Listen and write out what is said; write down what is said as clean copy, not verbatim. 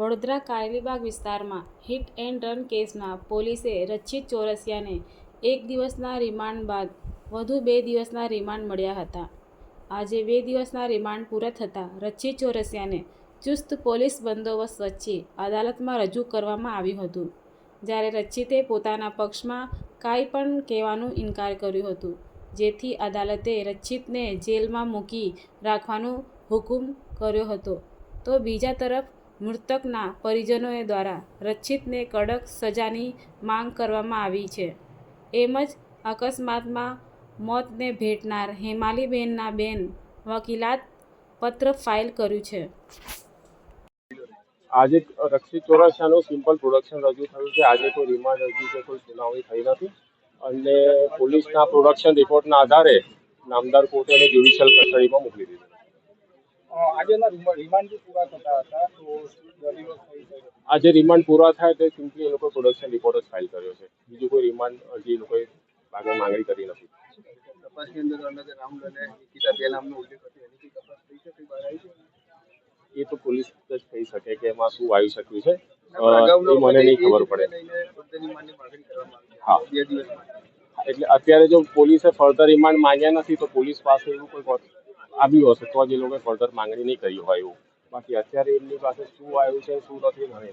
વડોદરા કારેલીબાગ વિસ્તારમાં hit and run કેસમાં પોલીસે રચિત ચોરસિયાને 1 દિવસના રિમાન્ડ બાદ વધુ 2 દિવસના રિમાન્ડ મળ્યા હતા. આજે 2 દિવસના રિમાન્ડ પૂરા થતાં રચિત ચોરસિયાને ચુસ્ત પોલીસ બંદોબસ્ત વચ્ચે અદાલતમાં રજૂ કરવામાં આવ્યું હતું. જ્યારે રચિતે પોતાના પક્ષમાં કાંઈ પણ કહેવાનું ઇનકાર કર્યું હતું, જેથી અદાલતે રચિતને જેલમાં મૂકી રાખવાનો હુકમ કર્યો હતો. તો બીજા તરફ મૃતકના પરિજનો દ્વારા રચિતને કડક સજાની માંગ કરવામાં આવી છે. એમ જ અકસ્માતમાં મોતને ભેટનાર હેમાલીબેનના બેન વકીલાત પત્ર ફાઇલ કર્યું છે. આજે રક્ષિત ચોરસિયાનું સિમ્પલ પ્રોડક્શન રજૂ થયું છે. આજે કોઈ રિમાન્ડ રજૂ કે કોઈ સુનાવણી થઈ નથી અને પોલીસના પ્રોડક્શન રિપોર્ટના આધારે નામદાર કોર્ટે એને જ્યુડિશિયલ કસ્ટડીમાં મોકલી દીધું. આજે રિમાન્ડ પૂરા થાય તો સિમ્પલી એ લોકો પ્રોડક્શન રિપોર્ટ જ ફાઇલ કર્યો છે. બીજું કોઈ રિમાન્ડ હજી એ લોકોએ આગળ માંગણી કરી નથી. એ તો પોલીસ જ કહી શકે કે એમાં શું આવી શક્યું છે, એ મને નહીં ખબર પડે. હા, એટલે અત્યારે જો પોલીસે ફર્ધર રિમાન્ડ માંગ્યા નથી તો પોલીસ પાસે એવું કોઈ આવ્યું હશે તો જ એ લોકોએ ફર્ધર માંગણી નહીં કરી હોય એવું. બાકી અત્યારે એમની પાસે શું આવ્યું છે શું નથી મને